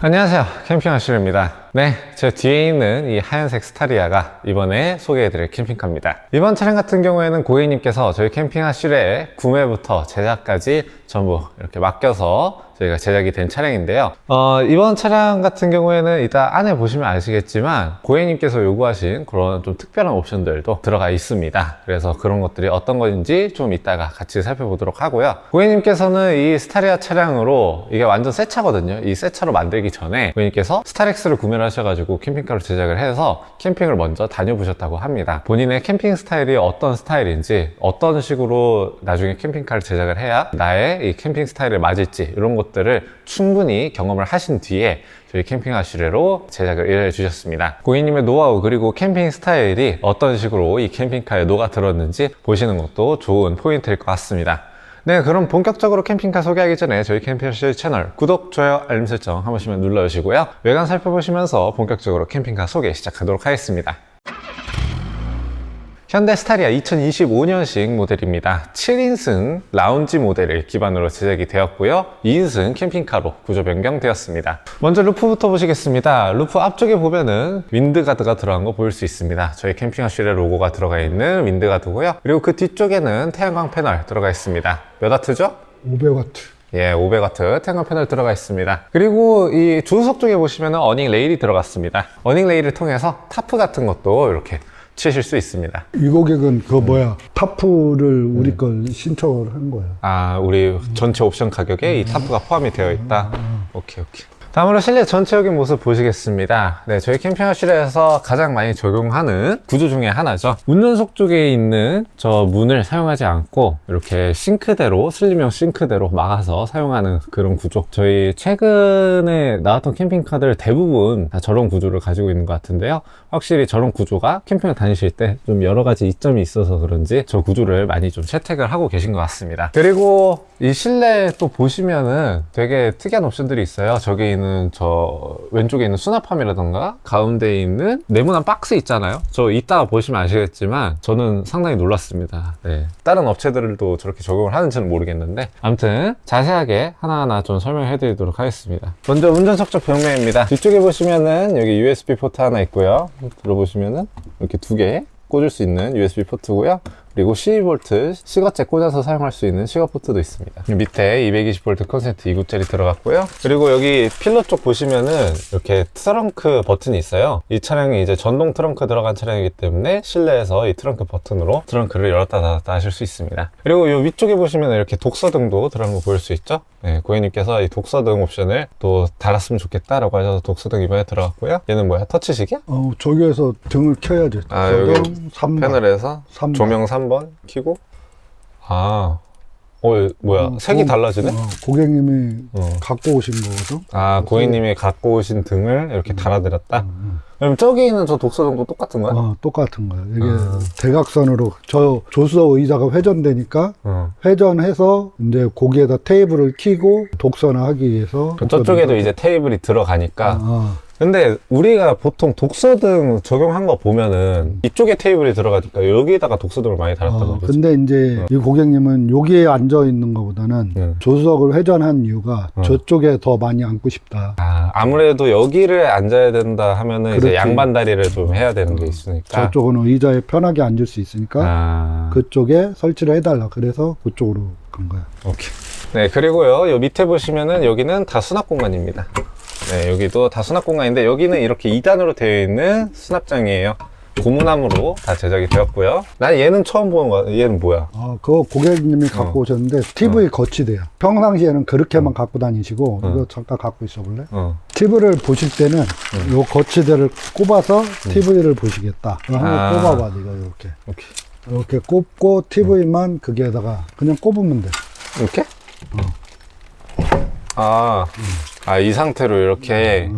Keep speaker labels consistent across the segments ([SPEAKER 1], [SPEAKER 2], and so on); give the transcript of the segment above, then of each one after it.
[SPEAKER 1] 안녕하세요, 캠핑아쉬입니다. 네, 제 뒤에 있는 이 하얀색 스타리아가 이번에 소개해드릴 캠핑카입니다. 이번 차량 같은 경우에는 고객님께서 저희 캠핑아쉬의 구매부터 제작까지 전부 이렇게 맡겨서 저희가 제작이 된 차량인데요. 이번 차량 같은 경우에는 이따 안에 보시면 아시겠지만 고객님께서 요구하신 그런 좀 특별한 옵션들도 들어가 있습니다. 그래서 그런 것들이 어떤 건지 좀 이따가 같이 살펴보도록 하고요. 고객님께서는 이 스타리아 차량으로 이게 완전 새 차거든요. 이 새 차로 만들기 전에 고객님께서 스타렉스를 구매를 하셔가지고 캠핑카로 제작을 해서 캠핑을 먼저 다녀보셨다고 합니다. 본인의 캠핑 스타일이 어떤 스타일인지, 어떤 식으로 나중에 캠핑카를 제작을 해야 나의 이 캠핑 스타일에 맞을지, 이런 것들을 충분히 경험을 하신 뒤에 저희 캠핑아쉬레로 제작을 해 주셨습니다. 고객님의 노하우 그리고 캠핑 스타일이 어떤 식으로 이 캠핑카에 녹아들었는지 보시는 것도 좋은 포인트일 것 같습니다. 네, 그럼 본격적으로 캠핑카 소개하기 전에 저희 캠핑아쉬 채널 구독, 좋아요, 알림 설정 한 번씩만 눌러주시고요. 외관 살펴보시면서 본격적으로 캠핑카 소개 시작하도록 하겠습니다. 현대 스타리아 2025년식 모델입니다. 7인승 라운지 모델을 기반으로 제작이 되었고요. 2인승 캠핑카로 구조 변경되었습니다. 먼저 루프부터 보시겠습니다. 루프 앞쪽에 보면은 윈드가드가 들어간 거 보일 수 있습니다. 저희 캠핑아쉬의 로고가 들어가 있는 윈드가드고요. 그리고 그 뒤쪽에는 태양광 패널 들어가 있습니다. 몇 와트죠?
[SPEAKER 2] 500W.
[SPEAKER 1] 예, 500W 태양광 패널 들어가 있습니다. 그리고 이 조수석 쪽에 보시면 어닝 레일이 들어갔습니다. 어닝 레일을 통해서 타프 같은 것도 이렇게 치실 수 있습니다.
[SPEAKER 2] 이 고객은 타프를 우리 걸 신청을 한 거야.
[SPEAKER 1] 아, 우리 전체 옵션 가격에 이 타프가 포함이 되어 있다. 오케이. 다음으로 실내 전체적인 모습 보시겠습니다. 네, 저희 캠핑아쉬에서 가장 많이 적용하는 구조 중에 하나죠. 운전석 쪽에 있는 저 문을 사용하지 않고 이렇게 싱크대로, 슬림형 싱크대로 막아서 사용하는 그런 구조. 저희 최근에 나왔던 캠핑카들 대부분 다 저런 구조를 가지고 있는 것 같은데요. 확실히 저런 구조가 캠핑을 다니실 때 좀 여러 가지 이점이 있어서 그런지 저 구조를 많이 좀 채택을 하고 계신 것 같습니다. 그리고 이 실내 또 보시면은 되게 특이한 옵션들이 있어요. 저기 있는 저 왼쪽에 있는 수납함이라던가 가운데 있는 네모난 박스 있잖아요. 저 이따가 보시면 아시겠지만 저는 상당히 놀랐습니다. 네. 다른 업체들도 저렇게 적용을 하는지는 모르겠는데 아무튼 자세하게 하나하나 좀 설명해 드리도록 하겠습니다. 먼저 운전석 쪽 벽면입니다. 뒤쪽에 보시면은 여기 USB 포트 하나 있고요. 들어보시면은 이렇게 두 개 꽂을 수 있는 USB 포트고요. 그리고 12V 시거째 꽂아서 사용할 수 있는 시거 포트도 있습니다. 밑에 220V 컨센트 2구짜리 들어갔고요. 그리고 여기 필러 쪽 보시면은 이렇게 트렁크 버튼이 있어요. 이 차량이 이제 전동 트렁크 들어간 차량이기 때문에 실내에서 이 트렁크 버튼으로 트렁크를 열었다 닫았다 하실 수 있습니다. 그리고 이 위쪽에 보시면 이렇게 독서등도 들어간 거 보일 수 있죠. 네, 고객님께서 이 독서등 옵션을 또 달았으면 좋겠다라고 하셔서 독서등 이번에 들어갔고요. 얘는 뭐야? 터치식이야?
[SPEAKER 2] 저기에서 등을 켜야지.
[SPEAKER 1] 아, 여기
[SPEAKER 2] 3번.
[SPEAKER 1] 패널에서
[SPEAKER 2] 3번.
[SPEAKER 1] 조명 3번 켜고 뭐야? 색이 달라지네?
[SPEAKER 2] 고객님이 갖고 오신 거거든.
[SPEAKER 1] 아, 고객님이 갖고 오신 등을 이렇게 달아드렸다? 그럼 저기 있는 저 독서등도 똑같은 거야?
[SPEAKER 2] 똑같은 거야. 이게 대각선으로 저 조수석 의자가 회전되니까 회전해서 이제 거기에다 테이블을 켜고 독서나 하기 위해서
[SPEAKER 1] 저쪽에도 이제 테이블이 들어가니까 근데 우리가 보통 독서등 적용한 거 보면은 이쪽에 테이블이 들어가니까 여기에다가 독서등을 많이 달았단 말이지.
[SPEAKER 2] 근데 이제 이 고객님은 여기에 앉아 있는 것보다는 조수석을 회전한 이유가 저쪽에 더 많이 앉고 싶다.
[SPEAKER 1] 아무래도 여기를 앉아야 된다 하면은
[SPEAKER 2] 그렇지.
[SPEAKER 1] 이제 양반 다리를 좀 해야 되는 게 있으니까
[SPEAKER 2] 저쪽은 의자에 편하게 앉을 수 있으니까 그쪽에 설치를 해달라. 그래서 그쪽으로 간 거야.
[SPEAKER 1] 오케이. 네, 그리고요, 요 밑에 보시면은 여기는 다 수납 공간입니다. 네, 여기도 다 수납 공간인데 여기는 이렇게 2단으로 되어 있는 수납장이에요. 고무나무로 다 제작이 되었고요. 난 얘는 처음 보는 거야. 얘는 뭐야?
[SPEAKER 2] 그거 고객님이 갖고 오셨는데 TV 거치대야. 평상시에는 그렇게만 갖고 다니시고 이거 잠깐 갖고 있어 볼래? TV를 보실 때는 요 거치대를 꼽아서 TV를 보시겠다. 한번 꼽아봐, 네가 이렇게.
[SPEAKER 1] 오케이.
[SPEAKER 2] 이렇게 꼽고 TV만 거기에다가 그냥 꼽으면 돼.
[SPEAKER 1] 이렇게? 이 상태로 이렇게.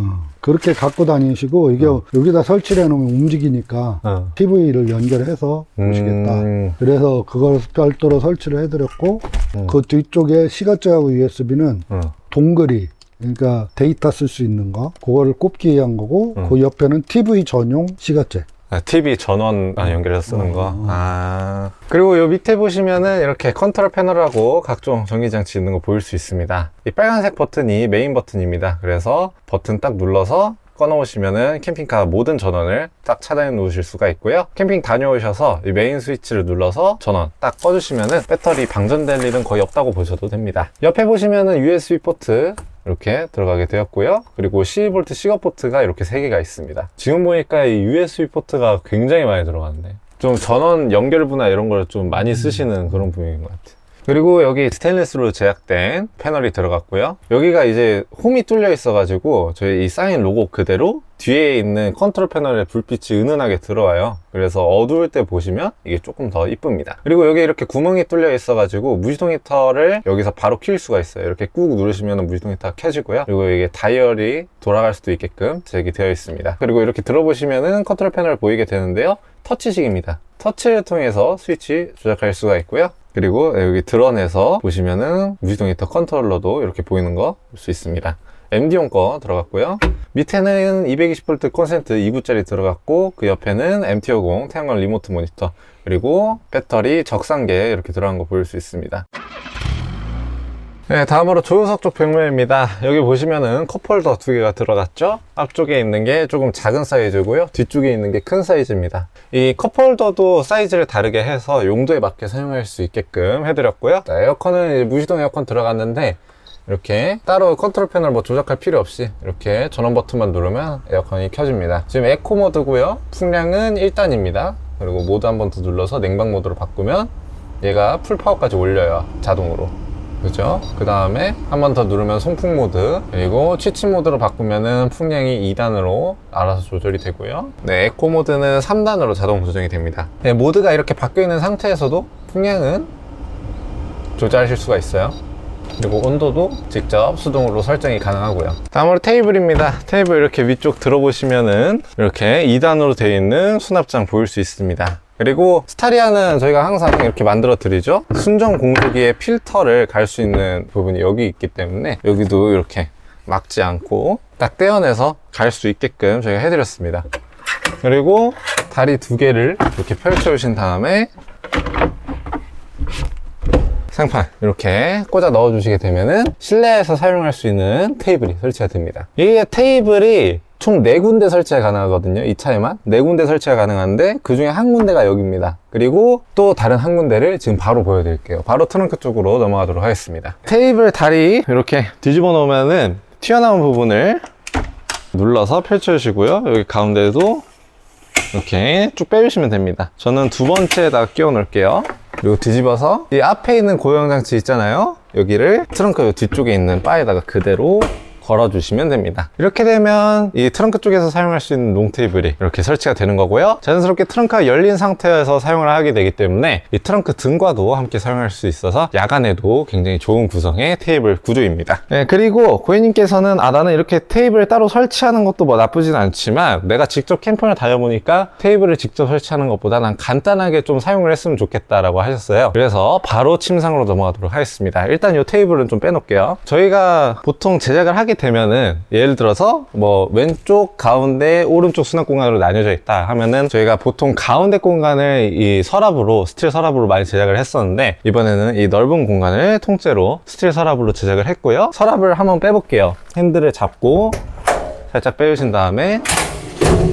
[SPEAKER 2] 그렇게 갖고 다니시고 이게 여기다 설치를 해놓으면 움직이니까 TV를 연결해서 보시겠다. 그래서 그걸 별도로 설치를 해드렸고 그 뒤쪽에 시가짜하고 USB는 동그리, 그러니까 데이터 쓸 수 있는 거, 그거를 꼽기 위한 거고 그 옆에는 TV 전용 시가째.
[SPEAKER 1] TV 전원 연결해서 쓰는 거. 그리고 요 밑에 보시면은 이렇게 컨트롤 패널하고 각종 전기장치 있는 거 보일 수 있습니다. 이 빨간색 버튼이 메인 버튼입니다. 그래서 버튼 딱 눌러서 꺼놓으시면은 캠핑카 모든 전원을 딱 차단해 놓으실 수가 있고요. 캠핑 다녀오셔서 이 메인 스위치를 눌러서 전원 딱 꺼주시면은 배터리 방전될 일은 거의 없다고 보셔도 됩니다. 옆에 보시면은 USB 포트 이렇게 들어가게 되었고요. 그리고 12V 시거 포트가 이렇게 3개가 있습니다. 지금 보니까 이 USB 포트가 굉장히 많이 들어가는데 좀 전원 연결부나 이런 걸 좀 많이 쓰시는 그런 분위기인 것 같아요. 그리고 여기 스테인리스로 제작된 패널이 들어갔고요. 여기가 이제 홈이 뚫려 있어가지고 저희 이 사인 로고 그대로 뒤에 있는 컨트롤 패널에 불빛이 은은하게 들어와요. 그래서 어두울 때 보시면 이게 조금 더 이쁩니다. 그리고 여기 이렇게 구멍이 뚫려 있어가지고 무지동 히터를 여기서 바로 킬 수가 있어요. 이렇게 꾹 누르시면 무지동 히터가 켜지고요. 그리고 이게 다이얼이 돌아갈 수도 있게끔 제작이 되어 있습니다. 그리고 이렇게 들어보시면은 컨트롤 패널 보이게 되는데요. 터치식입니다. 터치를 통해서 스위치 조작할 수가 있고요. 그리고 여기 드러내서 보시면은 무지동 히터 컨트롤러도 이렇게 보이는 거 볼 수 있습니다. MD용 거 들어갔고요. 밑에는 220V 콘센트 2구짜리 들어갔고 그 옆에는 MT50 태양광 리모트 모니터 그리고 배터리 적상계 이렇게 들어간 거 보일 수 있습니다. 네, 다음으로 조수석 쪽 벽면입니다. 여기 보시면은 컵홀더 2개가 들어갔죠? 앞쪽에 있는 게 조금 작은 사이즈고요. 뒤쪽에 있는 게 큰 사이즈입니다. 이 컵홀더도 사이즈를 다르게 해서 용도에 맞게 사용할 수 있게끔 해드렸고요. 자, 에어컨은 무시동 에어컨 들어갔는데 이렇게 따로 컨트롤 패널 뭐 조작할 필요 없이 이렇게 전원 버튼만 누르면 에어컨이 켜집니다. 지금 에코 모드고요. 풍량은 1단입니다. 그리고 모드 한 번 더 눌러서 냉방 모드로 바꾸면 얘가 풀 파워까지 올려요. 자동으로. 그죠? 그 다음에 한 번 더 누르면 송풍 모드, 그리고 취침 모드로 바꾸면은 풍량이 2단으로 알아서 조절이 되고요. 네, 에코 모드는 3단으로 자동 조정이 됩니다. 네, 모드가 이렇게 바뀌어 있는 상태에서도 풍량은 조절하실 수가 있어요. 그리고 온도도 직접 수동으로 설정이 가능하고요. 다음으로 테이블입니다. 테이블 이렇게 위쪽 들어보시면은 이렇게 2단으로 되어 있는 수납장 보일 수 있습니다. 그리고 스타리아는 저희가 항상 이렇게 만들어 드리죠. 순정 공조기의 필터를 갈 수 있는 부분이 여기 있기 때문에 여기도 이렇게 막지 않고 딱 떼어내서 갈 수 있게끔 저희가 해드렸습니다. 그리고 다리 2개를 이렇게 펼쳐 주신 다음에 상판 이렇게 꽂아 넣어 주시게 되면은 실내에서 사용할 수 있는 테이블이 설치가 됩니다. 이 테이블이 총 4군데 설치가 가능하거든요. 이 차에만 4군데 설치가 가능한데 그 중에 한 군데가 여기입니다. 그리고 또 다른 한 군데를 지금 바로 보여드릴게요. 바로 트렁크 쪽으로 넘어가도록 하겠습니다. 테이블 다리 이렇게 뒤집어 놓으면은 튀어나온 부분을 눌러서 펼쳐주시고요. 여기 가운데도 이렇게 쭉 빼주시면 됩니다. 저는 2번째에다 끼워 놓을게요. 그리고 뒤집어서 이 앞에 있는 고정장치 있잖아요. 여기를 트렁크 뒤쪽에 있는 바에다가 그대로 걸어주시면 됩니다. 이렇게 되면 이 트렁크 쪽에서 사용할 수 있는 롱 테이블이 이렇게 설치가 되는 거고요. 자연스럽게 트렁크가 열린 상태에서 사용을 하게 되기 때문에 이 트렁크 등과도 함께 사용할 수 있어서 야간에도 굉장히 좋은 구성의 테이블 구조입니다. 네, 그리고 고객님께서는 나는 이렇게 테이블 따로 설치하는 것도 뭐 나쁘진 않지만 내가 직접 캠핑을 다녀보니까 테이블을 직접 설치하는 것보다 난 간단하게 좀 사용을 했으면 좋겠다라고 하셨어요. 그래서 바로 침상으로 넘어가도록 하겠습니다. 일단 이 테이블은 좀 빼놓을게요. 저희가 보통 제작을 하게 되면은 예를 들어서 뭐 왼쪽, 가운데, 오른쪽 수납 공간으로 나뉘어져 있다 하면은 저희가 보통 가운데 공간을 이 서랍으로 스틸 서랍으로 많이 제작을 했었는데 이번에는 이 넓은 공간을 통째로 스틸 서랍으로 제작을 했고요. 서랍을 한번 빼볼게요. 핸들을 잡고 살짝 빼주신 다음에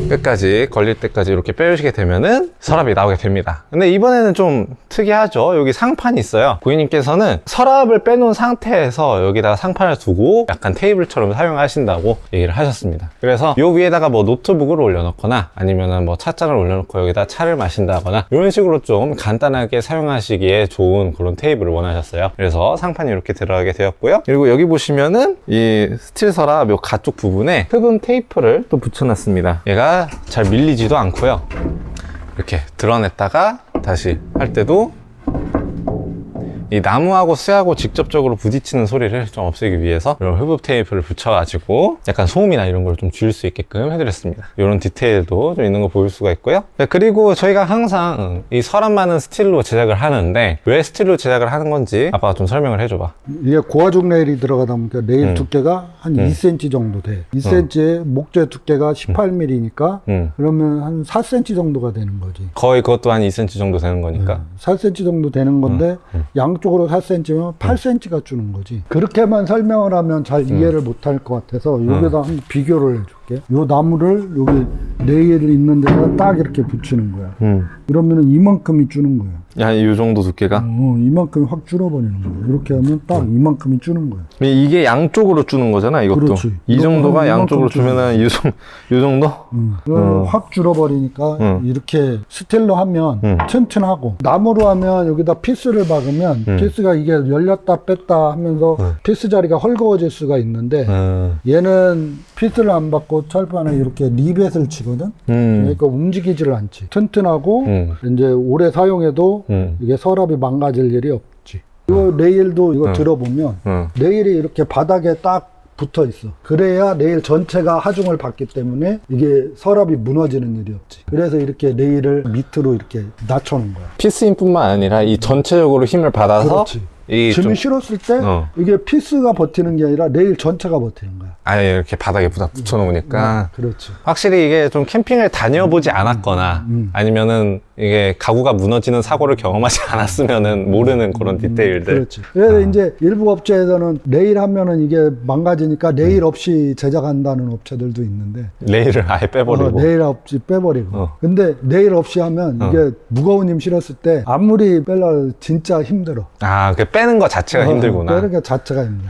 [SPEAKER 1] 끝까지 걸릴 때까지 이렇게 빼주시게 되면은 서랍이 나오게 됩니다. 근데 이번에는 좀 특이하죠. 여기 상판이 있어요. 고객님께서는 서랍을 빼놓은 상태에서 여기다가 상판을 두고 약간 테이블처럼 사용하신다고 얘기를 하셨습니다. 그래서 요 위에다가 뭐 노트북을 올려놓거나 아니면은 뭐 찻잔을 올려놓고 여기다 차를 마신다거나 이런 식으로 좀 간단하게 사용하시기에 좋은 그런 테이블을 원하셨어요. 그래서 상판이 이렇게 들어가게 되었고요. 그리고 여기 보시면은 이 스틸 서랍 요 가쪽 부분에 흡음 테이프를 또 붙여놨습니다. 얘가 잘 밀리지도 않고요. 이렇게 드러냈다가 다시 할 때도 이 나무하고 쇠하고 직접적으로 부딪히는 소리를 좀 없애기 위해서 이런 흡입 테이프를 붙여가지고 약간 소음이나 이런 걸 좀 줄일 수 있게끔 해드렸습니다. 이런 디테일도 좀 있는 거 보일 수가 있고요. 네, 그리고 저희가 항상 이 서랍 많은 스틸로 제작을 하는데 왜 스틸로 제작을 하는 건지 아빠가 좀 설명을 해줘봐.
[SPEAKER 2] 이게 고화중 레일이 들어가다 보니까 레일 두께가 한 2cm 정도 돼. 2cm에 목재 두께가 18mm니까 그러면 한 4cm 정도가 되는 거지.
[SPEAKER 1] 거의 그것도 한 2cm 정도 되는 거니까.
[SPEAKER 2] 4cm 정도 되는 건데 양쪽으로 4cm면 8cm가 주는 거지. 그렇게만 설명을 하면 잘 이해를 못할 것 같아서 여기다 한번 비교를 해줄게. 요 나무를 여기 레일을 있는 데다 딱 이렇게 붙이는 거야. 그러면은 이만큼이 주는 거야.
[SPEAKER 1] 야, 이 정도 두께가?
[SPEAKER 2] 이만큼이 확 줄어버리는 거야. 이렇게 하면 딱 이만큼이 주는 거야.
[SPEAKER 1] 이게 양쪽으로 주는 거잖아, 이것도.
[SPEAKER 2] 그렇지.
[SPEAKER 1] 이 정도가
[SPEAKER 2] 이만큼
[SPEAKER 1] 양쪽으로 주면은 이 정도?
[SPEAKER 2] 확 줄어버리니까 이렇게 스틸로 하면 튼튼하고, 나무로 하면 여기다 피스를 박으면 피스가 이게 열렸다 뺐다 하면서 피스 자리가 헐거워질 수가 있는데 얘는 피스를 안 받고 철판에 이렇게 리벳을 치거든. 그러니까 움직이지를 않지. 튼튼하고 이제 오래 사용해도 이게 서랍이 망가질 일이 없지. 이거 레일도 이거 들어보면 레일이 이렇게 바닥에 딱 붙어 있어. 그래야 레일 전체가 하중을 받기 때문에 이게 서랍이 무너지는 일이 없지. 그래서 이렇게 레일을 밑으로 이렇게 낮춰놓은 거야.
[SPEAKER 1] 피스힘뿐만 아니라 이 전체적으로 힘을 받아서
[SPEAKER 2] 그렇지.
[SPEAKER 1] 이
[SPEAKER 2] 짐이
[SPEAKER 1] 좀
[SPEAKER 2] 실었을 때 이게 피스가 버티는 게 아니라 레일 전체가 버티는 거야.
[SPEAKER 1] 아예 이렇게 바닥에 붙여놓으니까
[SPEAKER 2] 그렇지.
[SPEAKER 1] 확실히 이게 좀 캠핑을 다녀보지 않았거나 아니면은 이게 가구가 무너지는 사고를 경험하지 않았으면은 모르는 그런 디테일들.
[SPEAKER 2] 그렇지. 그래서 이제 일부 업체에서는 레일 하면은 이게 망가지니까 레일 없이 제작한다는 업체들도 있는데
[SPEAKER 1] 레일을 아예 빼버리고.
[SPEAKER 2] 레일 없이 빼버리고. 근데 레일 없이 하면 이게 무거운 힘 실었을 때 아무리 빼려 진짜 힘들어.
[SPEAKER 1] 아, 그 빼는 거 자체가 힘들구나.
[SPEAKER 2] 빼는 게 자체가 힘들어.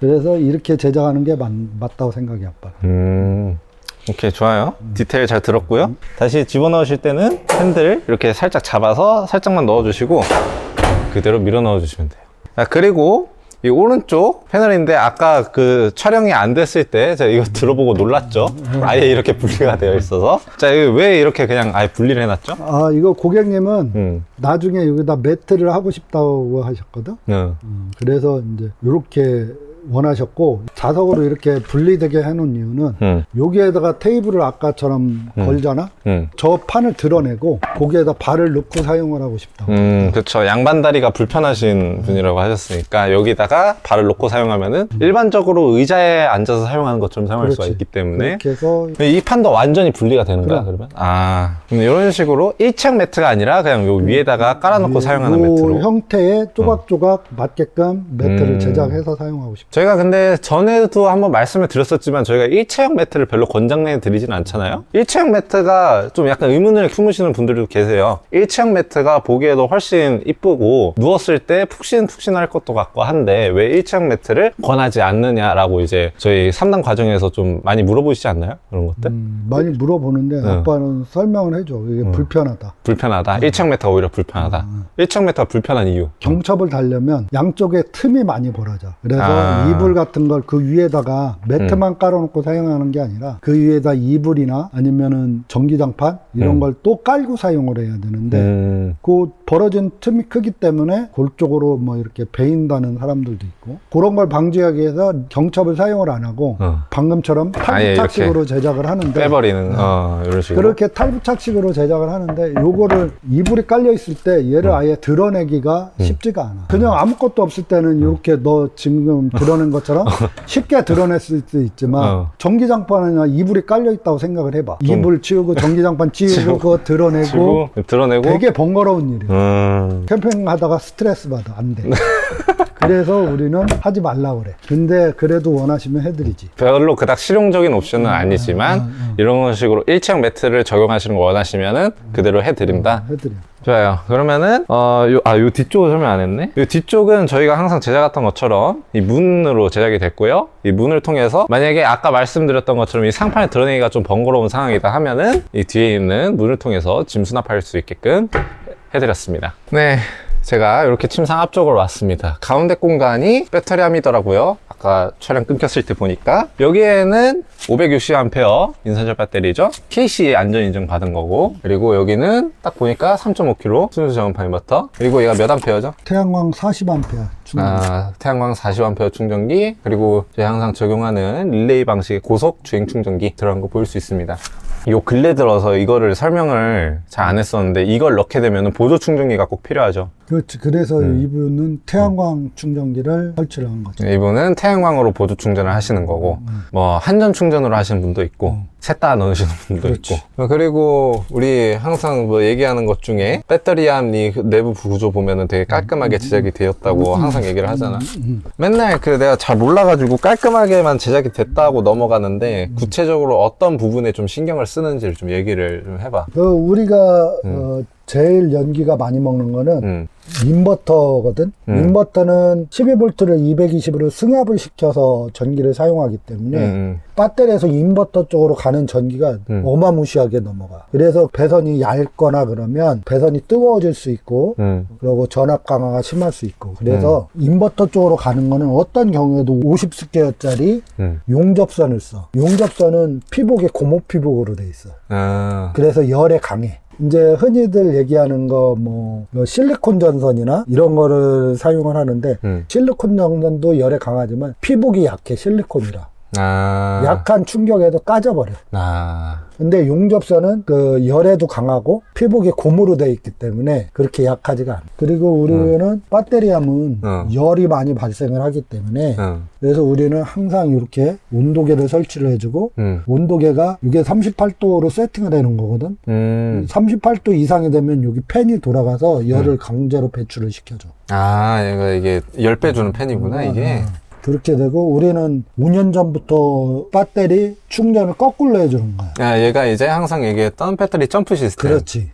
[SPEAKER 2] 그래서 이렇게 제작하는 게 맞다고 생각이 아빠.
[SPEAKER 1] 오케이, 좋아요. 디테일 잘 들었고요. 다시 집어넣으실 때는 핸들 이렇게 살짝 잡아서 살짝만 넣어주시고 그대로 밀어 넣어주시면 돼요. 자, 그리고 이 오른쪽 패널인데 아까 그 촬영이 안 됐을 때 제가 이거 들어보고 놀랐죠? 아예 이렇게 분리가 되어 있어서. 자, 이거 왜 이렇게 그냥 아예 분리를 해놨죠?
[SPEAKER 2] 아, 이거 고객님은 나중에 여기다 매트를 하고 싶다고 하셨거든? 그래서 이제 이렇게 원하셨고, 자석으로 이렇게 분리되게 해놓은 이유는 여기에다가 테이블을 아까처럼 걸잖아? 저 판을 드러내고 거기에다 발을 넣고 사용을 하고 싶다고.
[SPEAKER 1] 그렇죠. 양반다리가 불편하신 분이라고 하셨으니까 여기다가 발을 놓고 사용하면은 일반적으로 의자에 앉아서 사용하는 것처럼 사용할 수가 있기 때문에
[SPEAKER 2] 그렇게 해서
[SPEAKER 1] 이 판도 완전히 분리가 되는 거야, 그러면? 아, 그럼 이런 식으로 일체형 매트가 아니라 그냥 요 위에다가 깔아놓고 사용하는 매트로.
[SPEAKER 2] 형태에 조각조각 맞게끔 매트를 제작해서 사용하고 싶다.
[SPEAKER 1] 저희가 근데 전에도 한번 말씀을 드렸었지만 저희가 일체형 매트를 별로 권장해 드리진 않잖아요. 일체형 매트가 좀 약간 의문을 품으시는 분들도 계세요. 일체형 매트가 보기에도 훨씬 이쁘고 누웠을 때 푹신푹신할 것도 같고 한데 왜 일체형 매트를 권하지 않느냐라고 이제 저희 3단 과정에서 좀 많이 물어보시지 않나요? 그런 것들?
[SPEAKER 2] 많이 물어보는데 아빠는 설명을 해줘. 이게 불편하다.
[SPEAKER 1] 일체형 매트가 오히려 불편하다. 일체형 매트가 불편한 이유.
[SPEAKER 2] 경첩을 달려면 양쪽에 틈이 많이 벌어져. 그래서 이불 같은 걸 그 위에다가 매트만 깔아놓고 사용하는 게 아니라 그 위에다 이불이나 아니면은 전기장판 이런 걸 또 깔고 사용을 해야 되는데 그 벌어진 틈이 크기 때문에 그쪽으로 뭐 이렇게 베인다는 사람들도 있고, 그런 걸 방지하기 위해서 경첩을 사용을 안 하고 방금처럼 탈부착식으로 제작을 하는데
[SPEAKER 1] 빼버리는 이런 식으로
[SPEAKER 2] 그렇게 탈부착식으로 제작을 하는데 요거를 이불이 깔려 있을 때 얘를 아예 드러내기가 쉽지가 않아. 그냥 아무것도 없을 때는 이렇게 너 지금 드러낸 것처럼 쉽게 드러냈을 수 있지만 전기장판이나 이불이 깔려 있다고 생각을 해봐. 이불 치우고 전기장판 치우고 그거 드러내고 되게 번거로운 일이야. 캠핑 하다가 스트레스 받아. 안 돼. 그래서 우리는 하지 말라고 그래. 근데 그래도 원하시면 해드리지.
[SPEAKER 1] 별로 그닥 실용적인 옵션은 아니지만 이런 식으로 일체형 매트를 적용하시는 거 원하시면은 그대로 해드린다.
[SPEAKER 2] 해드려.
[SPEAKER 1] 좋아요. 그러면은 요 뒤쪽을 설명 안 했네. 요 뒤쪽은 저희가 항상 제작했던 것처럼 이 문으로 제작이 됐고요. 이 문을 통해서 만약에 아까 말씀드렸던 것처럼 이 상판을 드러내기가 좀 번거로운 상황이다 하면은 이 뒤에 있는 문을 통해서 짐 수납할 수 있게끔 해드렸습니다. 네, 제가 이렇게 침상 앞쪽으로 왔습니다. 가운데 공간이 배터리 함이더라고요. 아까 촬영 끊겼을 때 보니까 여기에는 560A 인산철 배터리죠. KC 안전인증 받은 거고, 그리고 여기는 딱 보니까 3.5kg 순수 저온파 인버터, 그리고 얘가 몇 암페어죠?
[SPEAKER 2] 태양광 40A 충전.
[SPEAKER 1] 태양광 40A 충전기, 그리고 저희 항상 적용하는 릴레이 방식의 고속 주행 충전기 들어간 거 보일 수 있습니다. 요 근래 들어서 이거를 설명을 잘 안 했었는데, 이걸 넣게 되면 보조 충전기가 꼭 필요하죠.
[SPEAKER 2] 그렇지. 그래서 이분은 태양광 충전기를 설치를 한 거죠.
[SPEAKER 1] 이분은 태양광으로 보조 충전을 하시는 거고, 뭐 한전 충전으로 하시는 분도 있고, 셋 다 넣으시는 분도
[SPEAKER 2] 그렇지.
[SPEAKER 1] 있고. 그리고 우리 항상 뭐 얘기하는 것 중에 배터리암 이 내부 구조 보면은 되게 깔끔하게 제작이 되었다고 항상 얘기를 하잖아. 맨날 내가 잘 몰라가지고 깔끔하게만 제작이 됐다고 넘어가는데, 구체적으로 어떤 부분에 좀 신경을 쓰는지를 좀 얘기를 좀 해봐.
[SPEAKER 2] 우리가 제일 연기가 많이 먹는 거는 인버터거든. 인버터는 12V를 220으로 승합을 시켜서 전기를 사용하기 때문에 배터리에서 인버터 쪽으로 가는 전기가 어마무시하게 넘어가. 그래서 배선이 얇거나 그러면 배선이 뜨거워질 수 있고, 그리고 전압 강화가 심할 수 있고. 그래서 인버터 쪽으로 가는 거는 어떤 경우에도 50스퀘어짜리 용접선을 써. 용접선은 피복이 고무 피복으로 돼 있어. 그래서 열에 강해. 이제 흔히들 얘기하는 거 뭐 실리콘 전선이나 이런 거를 사용을 하는데, 실리콘 전선도 열에 강하지만 피복이 약해. 실리콘이라 약한 충격에도 까져버려. 근데 용접선은 그 열에도 강하고 피복이 고무로 되어 있기 때문에 그렇게 약하지가 않아. 그리고 우리는 배터리함은 열이 많이 발생을 하기 때문에 그래서 우리는 항상 이렇게 온도계를 설치를 해주고, 온도계가 이게 38도로 세팅을 해놓은 거거든. 38도 이상이 되면 여기 팬이 돌아가서 열을 강제로 배출을 시켜줘.
[SPEAKER 1] 이게 10배 주는 팬이구나, 이게.
[SPEAKER 2] 그렇게 되고, 우리는 5년 전부터 배터리 충전을 거꾸로 해주는 거야.
[SPEAKER 1] 얘가 이제 항상 얘기했던 배터리 점프 시스템.
[SPEAKER 2] 그렇지.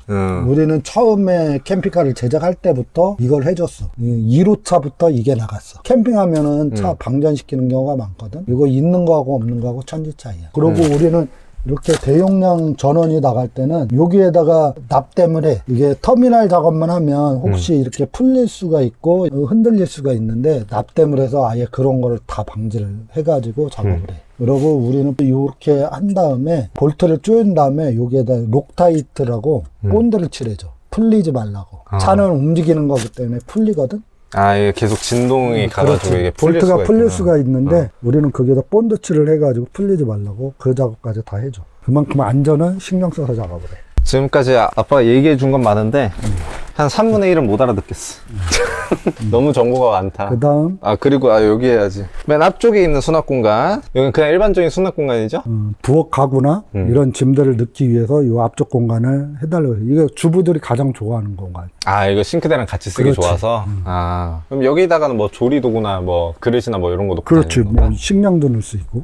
[SPEAKER 2] 우리는 처음에 캠핑카를 제작할 때부터 이걸 해줬어. 1호차부터 이게 나갔어. 캠핑하면은 차 방전시키는 경우가 많거든. 이거 있는 거하고 없는 거하고 천지 차이야. 그리고 우리는 이렇게 대용량 전원이 나갈 때는 여기에다가 납땜을 해. 이게 터미널 작업만 하면 혹시 이렇게 풀릴 수가 있고 흔들릴 수가 있는데, 납땜을 해서 아예 그런 거를 다 방지를 해가지고 작업을 해. 그리고 우리는 이렇게 한 다음에 볼트를 조인 다음에 여기에다 록타이트라고 본드를 칠해줘. 풀리지 말라고. 차는 움직이는 거기 때문에 풀리거든.
[SPEAKER 1] 이게 계속 진동이 가가지고 이게
[SPEAKER 2] 볼트가 풀릴 수가 있는데, 우리는 거기에다 본드칠을 해가지고 풀리지 말라고 그 작업까지 다 해줘. 그만큼 안전은 신경 써서 작업을 해.
[SPEAKER 1] 지금까지 아빠가 얘기해 준 건 많은데 한 3분의 1은 못 알아듣겠어. 너무 정보가 많다.
[SPEAKER 2] 그 다음
[SPEAKER 1] 그리고 여기 해야지. 맨 앞쪽에 있는 수납 공간, 여기는 그냥 일반적인 수납 공간이죠?
[SPEAKER 2] 부엌 가구나 이런 짐들을 넣기 위해서 이 앞쪽 공간을 해달라고 해요. 이거 주부들이 가장 좋아하는 공간.
[SPEAKER 1] 이거 싱크대랑 같이 쓰기
[SPEAKER 2] 그렇지.
[SPEAKER 1] 좋아서. 그럼 여기다가는 뭐 조리도구나 뭐 그릇이나 뭐 이런 거 놓고
[SPEAKER 2] 그렇지.
[SPEAKER 1] 다니는 건가?
[SPEAKER 2] 뭐 식량도 넣을 수 있고.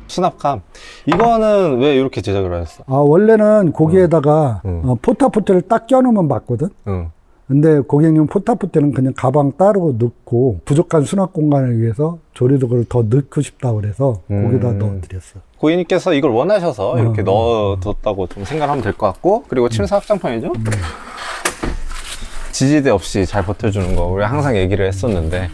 [SPEAKER 1] 수납함. 이거는 왜 이렇게 제작을 하셨어?
[SPEAKER 2] 원래는 거기에다가 포타포트를 딱 껴놓으면 맞거든. 근데 고객님 포타포트는 그냥 가방 따로 넣고 부족한 수납 공간을 위해서 조리도구를 더 넣고 싶다고 그래서 거기다 넣어드렸어.
[SPEAKER 1] 고객님께서 이걸 원하셔서 이렇게 넣어뒀다고 좀 생각하면 될 것 같고, 그리고 침사 확장판이죠? 지지대 없이 잘 버텨주는 거 우리 항상 얘기를 했었는데,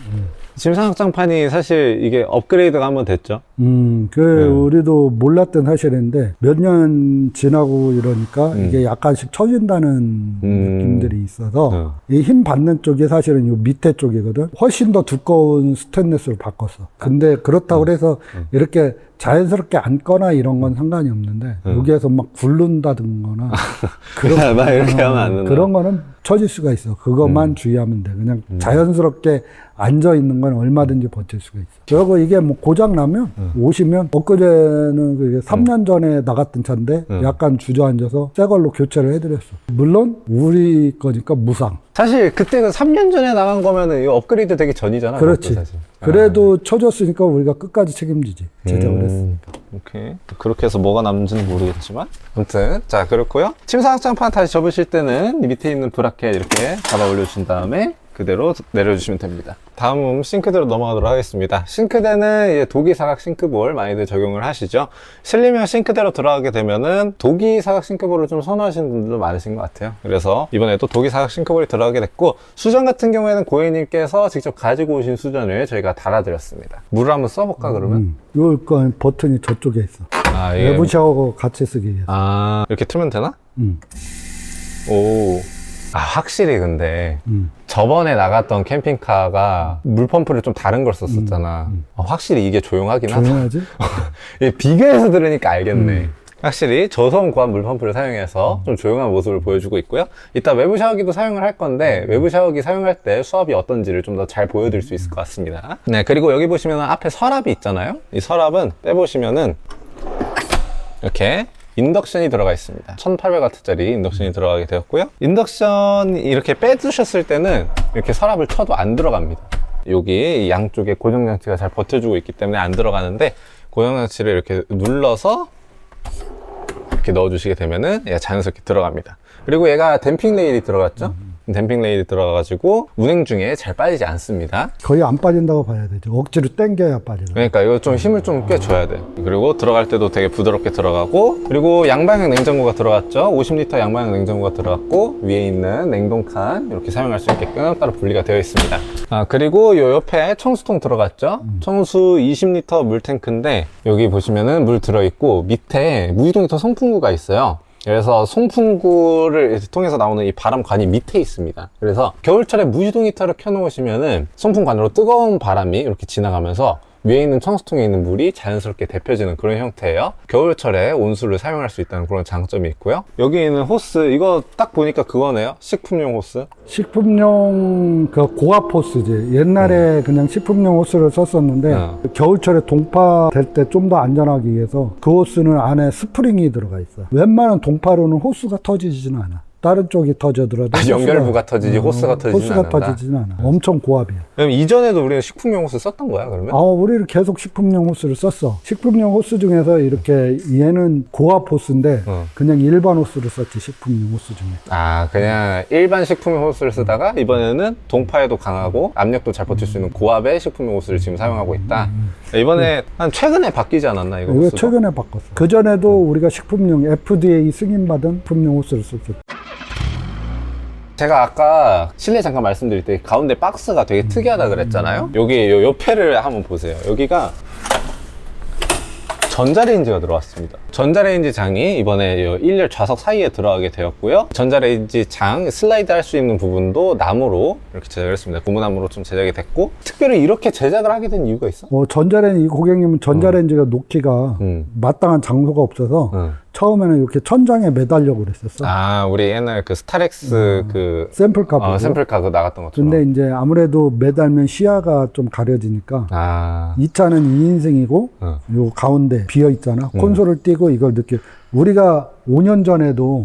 [SPEAKER 1] 침상 확장판이 사실 이게 업그레이드가 한번 됐죠.
[SPEAKER 2] 우리도 몰랐던 사실인데 몇 년 지나고 이러니까 이게 약간씩 처진다는 느낌들이 있어서 이 힘 받는 쪽이 사실은 요 밑에 쪽이거든. 훨씬 더 두꺼운 스테인리스로 바꿨어. 근데 그렇다고 해서 이렇게 자연스럽게 앉거나 이런 건 상관이 없는데 여기에서 막 굴른다든거나
[SPEAKER 1] 막 이렇게 하면 안 된다.
[SPEAKER 2] 그런 거는 처질 수가 있어. 그것만 주의하면 돼. 그냥 자연스럽게 앉아 있는 건 얼마든지 버틸 수가 있어. 그리고 이게 뭐 고장 나면 오시면, 엊그제는 그게 3년 전에 나갔던 차인데 약간 주저앉아서 새 걸로 교체를 해드렸어. 물론 우리 거니까 무상.
[SPEAKER 1] 사실 그때 그 3년 전에 나간 거면은 이거 업그레이드 되기 전이잖아.
[SPEAKER 2] 그렇지.
[SPEAKER 1] 사실.
[SPEAKER 2] 그래도 쳐줬으니까 우리가 끝까지 책임지지. 제작을 했으니까.
[SPEAKER 1] 오케이. 그렇게 해서 뭐가 남는지는 모르겠지만, 아무튼 자, 그렇고요. 침상 확장판 다시 접으실 때는 이 밑에 있는 브라켓 이렇게 잡아 올려주신 다음에 그대로 내려주시면 됩니다. 다음은 싱크대로 넘어가도록 하겠습니다. 싱크대는 이제 도기 사각 싱크볼 많이들 적용을 하시죠. 실리면 싱크대로 들어가게 되면은 도기 사각 싱크볼을 좀 선호하시는 분들도 많으신 것 같아요. 그래서 이번에도 도기 사각 싱크볼이 들어가게 됐고, 수전 같은 경우에는 고객님께서 직접 가지고 오신 수전을 저희가 달아드렸습니다. 물을 한번 써볼까 그러면?
[SPEAKER 2] 이거 버튼이 저쪽에 있어.
[SPEAKER 1] 아,
[SPEAKER 2] 외부 샤워하고 같이 쓰기 위해서.
[SPEAKER 1] 아, 이렇게 틀면 되나? 오. 아, 확실히 근데 저번에 나갔던 캠핑카가 물펌프를 좀 다른 걸 썼었잖아. 확실히 이게 조용하긴 하다.
[SPEAKER 2] 조용하지?
[SPEAKER 1] 비교해서 들으니까 알겠네. 확실히 저소음 고압 물펌프를 사용해서 좀 조용한 모습을 보여주고 있고요. 이따 외부 샤워기도 사용을 할 건데, 외부 샤워기 사용할 때 수압이 어떤지를 좀 더 잘 보여드릴 수 있을 것 같습니다. 네, 그리고 여기 보시면 앞에 서랍이 있잖아요. 이 서랍은 빼보시면은 이렇게 인덕션이 들어가 있습니다. 1800W짜리 인덕션이 들어가게 되었고요. 인덕션 이렇게 빼두셨을 때는 이렇게 서랍을 쳐도 안 들어갑니다. 여기 양쪽에 고정장치가 잘 버텨주고 있기 때문에 안 들어가는데, 고정장치를 이렇게 눌러서 이렇게 넣어주시게 되면은 얘가 자연스럽게 들어갑니다. 그리고 얘가 댐핑 레일이 들어갔죠? 댐핑 레일이 들어가가지고 운행 중에 잘 빠지지 않습니다.
[SPEAKER 2] 거의 안 빠진다고 봐야 되죠. 억지로 당겨야 빠지죠.
[SPEAKER 1] 그러니까 이거 좀 힘을 좀 꽤 줘야 돼. 그리고 들어갈 때도 되게 부드럽게 들어가고, 그리고 양방향 냉장고가 들어갔죠. 50L 양방향 냉장고가 들어갔고, 위에 있는 냉동칸 이렇게 사용할 수 있게끔 따로 분리가 되어 있습니다. 아, 그리고 요 옆에 청수통 들어갔죠. 청수 20L 물탱크인데, 여기 보시면은 물 들어있고 밑에 무유동히터 송풍구가 있어요. 그래서 송풍구를 통해서 나오는 이 바람관이 밑에 있습니다. 그래서 겨울철에 무시동 히터를 켜놓으시면은 송풍관으로 뜨거운 바람이 이렇게 지나가면서 위에 있는 청수통에 있는 물이 자연스럽게 데펴지는 그런 형태예요. 겨울철에 온수를 사용할 수 있다는 그런 장점이 있고요. 여기 있는 호스, 이거 딱 보니까 그거네요. 식품용 호스.
[SPEAKER 2] 식품용 그 고압 호스지. 옛날에 그냥 식품용 호스를 썼었는데 겨울철에 동파 될 때 좀 더 안전하기 위해서 그 호스는 안에 스프링이 들어가 있어. 웬만한 동파로는 호스가 터지지는 않아. 다른 쪽이 터져들어도
[SPEAKER 1] 연결부가 터지지 호스가 터지지는 않는다.
[SPEAKER 2] 터지지는 않아. 엄청 고압이야.
[SPEAKER 1] 그럼 이전에도 우리는 식품용 호스 썼던 거야 그러면?
[SPEAKER 2] 우리는 계속 식품용 호스를 썼어. 식품용 호스 중에서 이렇게 얘는 고압 호스인데 그냥 일반 호스를 썼지. 식품용 호스 중에.
[SPEAKER 1] 아, 그냥 일반 식품용 호스를 쓰다가 이번에는 동파에도 강하고 압력도 잘 버틸 수 있는 고압의 식품용 호스를 지금 사용하고 있다. 이번에 한 최근에 바뀌지 않았나 이거
[SPEAKER 2] 이거
[SPEAKER 1] 호스도?
[SPEAKER 2] 최근에 바꿨어. 그 전에도 우리가 식품용 FDA 승인받은 식품용 호스를 썼어.
[SPEAKER 1] 제가 아까 실내 잠깐 말씀드릴 때 가운데 박스가 되게 특이하다 그랬잖아요. 여기 요 옆에를 한번 보세요. 여기가 전자레인지가 들어왔습니다. 전자레인지 장이 이번에 1열 좌석 사이에 들어가게 되었고요. 전자레인지 장 슬라이드 할 수 있는 부분도 나무로 이렇게 제작을 했습니다. 고무나무로 좀 제작이 됐고, 특별히 이렇게 제작을 하게 된 이유가 있어?
[SPEAKER 2] 전자레인지, 이 고객님은 전자레인지가 놓기가 마땅한 장소가 없어서 처음에는 이렇게 천장에 매달려고 그랬었어.
[SPEAKER 1] 아, 우리 옛날 그 스타렉스 그
[SPEAKER 2] 샘플카 보고.
[SPEAKER 1] 샘플카 그거 나갔던 것처럼.
[SPEAKER 2] 근데 이제 아무래도 매달면 시야가 좀 가려지니까 이 차는 2인승이고 요 가운데 비어 있잖아. 콘솔을 띄고 이걸 느끼. 우리가 5년 전에도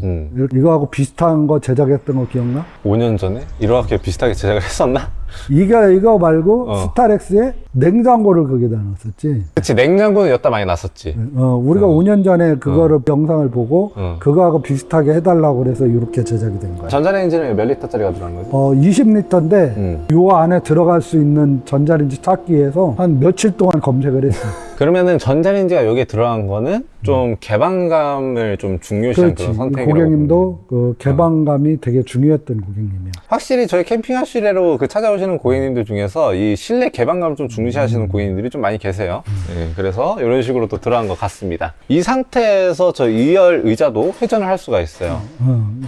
[SPEAKER 2] 이거하고 비슷한 거 제작했던 거 기억나?
[SPEAKER 1] 5년 전에? 이렇게 비슷하게 제작을 했었나?
[SPEAKER 2] 이거 말고 스타렉스에 냉장고를 거기다 넣었었지.
[SPEAKER 1] 그치, 냉장고는 여따 많이 났었지.
[SPEAKER 2] 우리가 5년 전에 그거를 영상을 보고 그거하고 비슷하게 해달라고 그래서 이렇게 제작이 된 거야.
[SPEAKER 1] 전자레인지는 몇 리터짜리가 들어간 거지?
[SPEAKER 2] 20리터인데 요 안에 들어갈 수 있는 전자레인지 찾기 위해서 한 며칠 동안 검색을 했어.
[SPEAKER 1] 그러면은 전자레인지가 여기에 들어간 거는 좀 개방감을 좀 중요시한 그런 선택이라고.
[SPEAKER 2] 고객님도 그 개방감이 되게 중요했던 고객님이야.
[SPEAKER 1] 확실히 저희 캠핑하시래로 그 찾아오시는 고객님들 중에서 이 실내 개방감을 좀 중시하시는 고객님들이 좀 많이 계세요. 네, 그래서 이런 식으로 또 들어간 것 같습니다. 이 상태에서 저 2열 의자도 회전을 할 수가 있어요.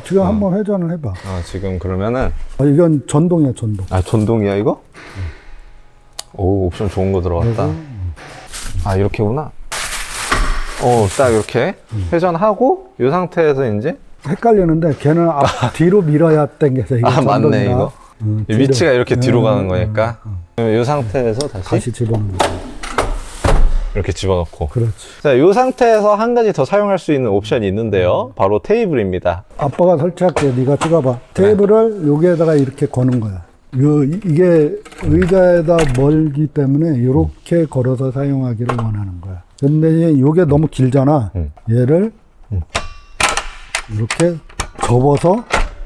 [SPEAKER 2] 지금 한번 회전을 해봐.
[SPEAKER 1] 지금 그러면은
[SPEAKER 2] 이건 전동이야, 전동.
[SPEAKER 1] 아, 전동이야 이거? 오, 옵션 좋은 거 들어갔다. 아, 이렇게구나. 딱 이렇게 회전하고 이 상태에서 이제
[SPEAKER 2] 헷갈리는데 걔는 뒤로 밀어야 당겨서 이거 전동이라.
[SPEAKER 1] 맞네 이거. 위치가 이렇게 뒤로 가는 거니까 이 상태에서 다시
[SPEAKER 2] 집어넣는 거야.
[SPEAKER 1] 이렇게 집어넣고.
[SPEAKER 2] 그렇지.
[SPEAKER 1] 자, 이 상태에서 한 가지 더 사용할 수 있는 옵션이 있는데요. 바로 테이블입니다.
[SPEAKER 2] 아빠가 설치할게. 네가 찍어봐. 테이블을 여기에다가 이렇게 거는 거야. 이게 의자에다 멀기 때문에 이렇게 걸어서 사용하기를 원하는 거야. 근데 이게 너무 길잖아. 얘를 이렇게 접어서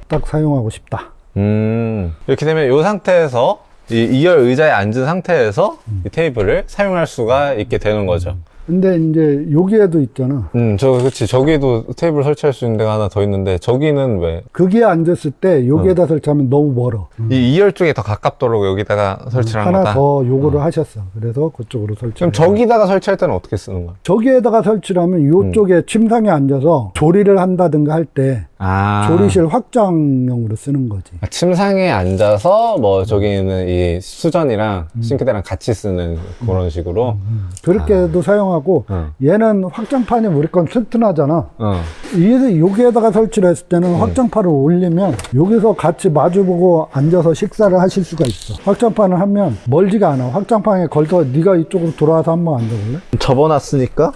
[SPEAKER 2] 딱 사용하고 싶다.
[SPEAKER 1] 이렇게 되면 이 상태에서 이 2열 의자에 앉은 상태에서 이 테이블을 사용할 수가 있게 되는 거죠.
[SPEAKER 2] 근데 이제 여기에도 있잖아.
[SPEAKER 1] 그치. 저기도 테이블 설치할 수 있는 데가 하나 더 있는데, 저기는 왜?
[SPEAKER 2] 거기에 앉았을 때 여기에다 설치하면 너무 멀어.
[SPEAKER 1] 이 2열 쪽에 더 가깝도록 여기다가 설치를 한
[SPEAKER 2] 하나
[SPEAKER 1] 거다?
[SPEAKER 2] 더 요구를 하셨어. 그래서 그쪽으로 설치.
[SPEAKER 1] 그럼 저기다가 설치할 때는 어떻게 쓰는 거야?
[SPEAKER 2] 저기에다가 설치를 하면 이쪽에 침상에 앉아서 조리를 한다든가 할 때 조리실 확장용으로 쓰는 거지.
[SPEAKER 1] 침상에 앉아서 뭐 저기는 이 수전이랑 싱크대랑 같이 쓰는 그런 식으로.
[SPEAKER 2] 그렇게도 사용하고 얘는 확장판이 무조건 튼튼하잖아. 이게 여기에다가 설치를 했을 때는 확장판을 올리면 여기서 같이 마주보고 앉아서 식사를 하실 수가 있어. 확장판을 하면 멀지가 않아. 확장판에 걸쳐 네가 이쪽으로 돌아와서 한번 앉아볼래?
[SPEAKER 1] 접어놨으니까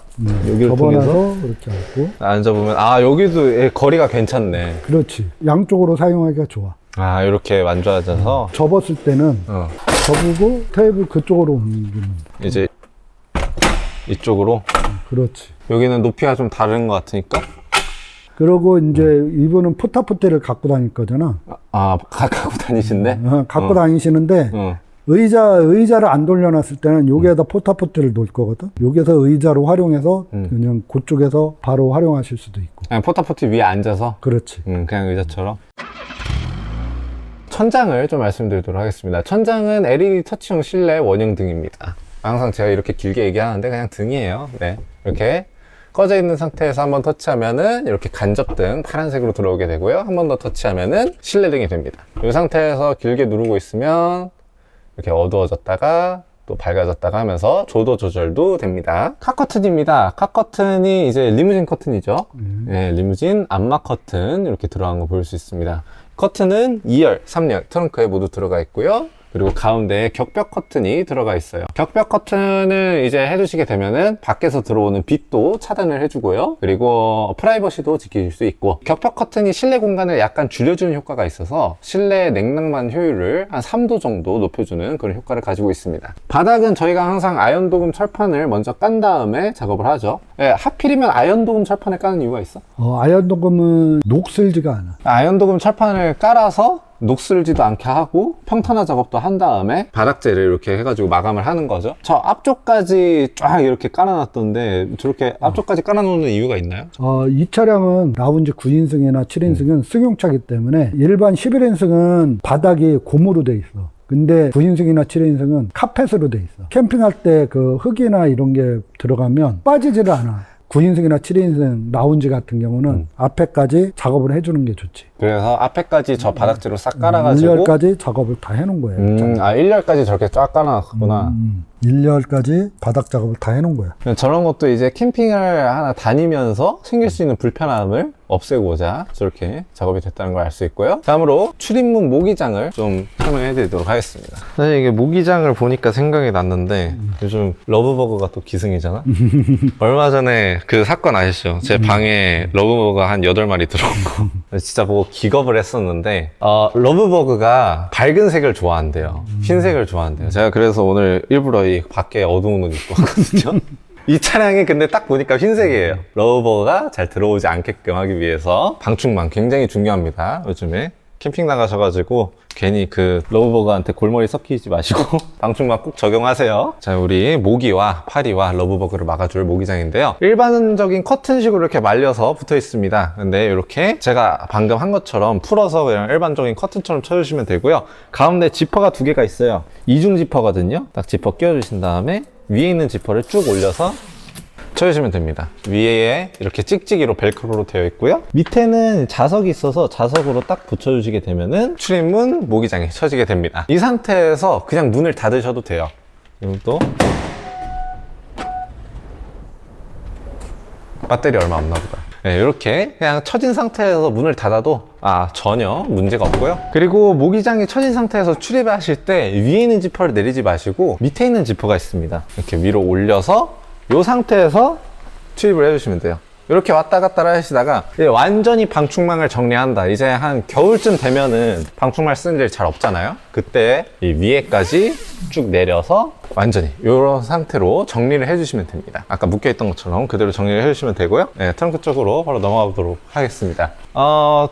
[SPEAKER 1] 여기를 통해서
[SPEAKER 2] 접어놔서 이렇게 앉고.
[SPEAKER 1] 앉아보면 여기도 거리가 괜찮네.
[SPEAKER 2] 그렇지. 양쪽으로 사용하기가 좋아.
[SPEAKER 1] 이렇게 만져앉아서
[SPEAKER 2] 접었을 때는 접고 테이블 그쪽으로 옮기면
[SPEAKER 1] 이제 이쪽으로.
[SPEAKER 2] 그렇지.
[SPEAKER 1] 여기는 높이가 좀 다른 것 같으니까.
[SPEAKER 2] 그러고 이제 이분은 포타포테를 갖고 다닐 거잖아.
[SPEAKER 1] 갖고 다니신데?
[SPEAKER 2] 갖고 다니시는데 의자를 안 돌려놨을 때는 여기에다 포타포테를 놓을 거거든. 여기서 의자로 활용해서 그냥 그쪽에서 바로 활용하실 수도 있고.
[SPEAKER 1] 그냥 포타포트 위에 앉아서?
[SPEAKER 2] 그렇지.
[SPEAKER 1] 그냥 의자처럼. 천장을 좀 말씀드리도록 하겠습니다. 천장은 LED 터치형 실내 원형 등입니다. 항상 제가 이렇게 길게 얘기하는데 그냥 등이에요. 네, 이렇게 꺼져 있는 상태에서 한번 터치하면은 이렇게 간접등 파란색으로 들어오게 되고요. 한 번 더 터치하면은 실내등이 됩니다. 이 상태에서 길게 누르고 있으면 이렇게 어두워졌다가 또 밝아졌다가 하면서 조도 조절도 됩니다. 카커튼입니다. 카커튼이 이제 리무진 커튼이죠. 네, 리무진 안마 커튼 이렇게 들어간 거 볼 수 있습니다. 커튼은 2열, 3열 트렁크에 모두 들어가 있고요. 그리고 가운데에 격벽 커튼이 들어가 있어요. 격벽 커튼을 이제 해주시게 되면은 밖에서 들어오는 빛도 차단을 해주고요. 그리고 프라이버시도 지키실 수 있고, 격벽 커튼이 실내 공간을 약간 줄여주는 효과가 있어서 실내 냉난방 효율을 한 3도 정도 높여주는 그런 효과를 가지고 있습니다. 바닥은 저희가 항상 아연도금 철판을 먼저 깐 다음에 작업을 하죠. 네, 하필이면 아연도금 철판을 까는 이유가 있어?
[SPEAKER 2] 아연도금은 녹슬지가 않아.
[SPEAKER 1] 아연도금 철판을 깔아서 녹슬지도 않게 하고 평탄화 작업도 한 다음에 바닥재를 이렇게 해가지고 마감을 하는 거죠. 저 앞쪽까지 쫙 이렇게 깔아놨던데 저렇게 앞쪽까지 깔아놓는 이유가 있나요?
[SPEAKER 2] 이 차량은 라운지 9인승이나 7인승은 승용차이기 때문에 일반 11인승은 바닥이 고무로 돼 있어. 근데 9인승이나 7인승은 카펫으로 돼 있어. 캠핑할 때 그 흙이나 이런 게 들어가면 빠지지를 않아. 9인승이나 7인승 라운지 같은 경우는 앞에까지 작업을 해주는 게 좋지.
[SPEAKER 1] 그래서 앞에까지 저 바닥재로 싹 깔아가지고
[SPEAKER 2] 1열까지 작업을 다 해놓은 거예요.
[SPEAKER 1] 1열까지 저렇게 쫙 깔아놨구나.
[SPEAKER 2] 1열까지 바닥 작업을 다 해놓은 거야.
[SPEAKER 1] 저런 것도 이제 캠핑을 하나 다니면서 생길 수 있는 불편함을 없애고자 저렇게 작업이 됐다는 걸 알 수 있고요. 다음으로 출입문 모기장을 좀 설명해 드리도록 하겠습니다. 사실 이게 모기장을 보니까 생각이 났는데 요즘 러브버그가 또 기승이잖아. 얼마 전에 그 사건 아시죠? 제 방에 러브버그가 한 8마리 들어온 거 진짜 보고 기겁을 했었는데, 러브버그가 밝은 색을 좋아한대요. 흰색을 좋아한대요. 제가 그래서 오늘 일부러 이 밖에 어두운 옷 입고 왔거든요. 이 차량이 근데 딱 보니까 흰색이에요. 러브버그가 잘 들어오지 않게끔 하기 위해서 방충망 굉장히 중요합니다. 요즘에 캠핑 나가셔가지고 괜히 그 러브버그한테 골머리 썩히지 마시고 방충망 꼭 적용하세요. 자, 우리 모기와 파리와 러브버그를 막아줄 모기장인데요. 일반적인 커튼식으로 이렇게 말려서 붙어 있습니다. 근데 이렇게 제가 방금 한 것처럼 풀어서 그냥 일반적인 커튼처럼 쳐주시면 되고요. 가운데 지퍼가 2개가 있어요. 이중 지퍼거든요. 딱 지퍼 끼워주신 다음에 위에 있는 지퍼를 쭉 올려서 쳐주시면 됩니다. 위에 이렇게 찍찍이로 벨크로로 되어 있고요. 밑에는 자석이 있어서 자석으로 딱 붙여주시게 되면은 출입문 모기장이 쳐지게 됩니다. 이 상태에서 그냥 문을 닫으셔도 돼요. 이것도 배터리 얼마 없나 보다. 네, 이렇게 그냥 쳐진 상태에서 문을 닫아도 전혀 문제가 없고요. 그리고 모기장이 쳐진 상태에서 출입하실 때 위에 있는 지퍼를 내리지 마시고 밑에 있는 지퍼가 있습니다. 이렇게 위로 올려서 이 상태에서 출입을 해주시면 돼요. 이렇게 왔다 갔다 하시다가 이제 완전히 방충망을 정리한다. 이제 한 겨울쯤 되면은 방충망 쓰는 일이 잘 없잖아요. 그때 이 위에까지 쭉 내려서 완전히 이런 상태로 정리를 해주시면 됩니다. 아까 묶여있던 것처럼 그대로 정리를 해주시면 되고요. 네, 트렁크 쪽으로 바로 넘어가 보도록 하겠습니다.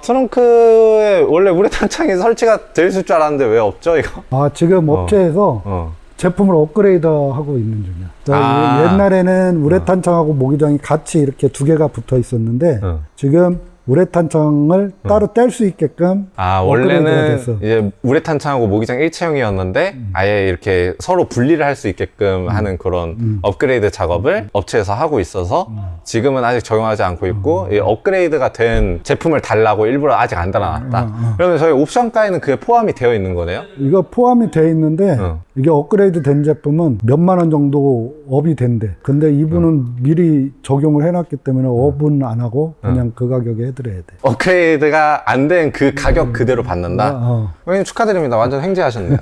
[SPEAKER 1] 트렁크에 원래 우레탄 창이 설치가 돼 있을 줄 알았는데 왜 없죠, 이거?
[SPEAKER 2] 지금 업체에서 제품을 업그레이드 하고 있는 중이야. 그러니까 옛날에는 우레탄창하고 모기장이 같이 이렇게 두 개가 붙어 있었는데 지금 우레탄창을 따로 뗄 수 있게끔
[SPEAKER 1] 원래는
[SPEAKER 2] 됐어.
[SPEAKER 1] 이제 우레탄창하고 모기장 일체형이었는데 아예 이렇게 서로 분리를 할 수 있게끔 하는 그런 업그레이드 작업을 업체에서 하고 있어서 지금은 아직 적용하지 않고 있고 이 업그레이드가 된 제품을 달라고 일부러 아직 안 달아놨다. 그러면 저희 옵션가에는 그게 포함이 되어 있는 거네요?
[SPEAKER 2] 이거 포함이 돼 있는데 이게 업그레이드 된 제품은 몇만 원 정도 업이 된대. 근데 이분은 미리 적용을 해놨기 때문에 업은 안 하고 그냥 그 가격에 해드려야 돼.
[SPEAKER 1] 업그레이드가 안 된 그 가격 그대로 받는다? 형님 축하드립니다. 완전 횡재하셨네요.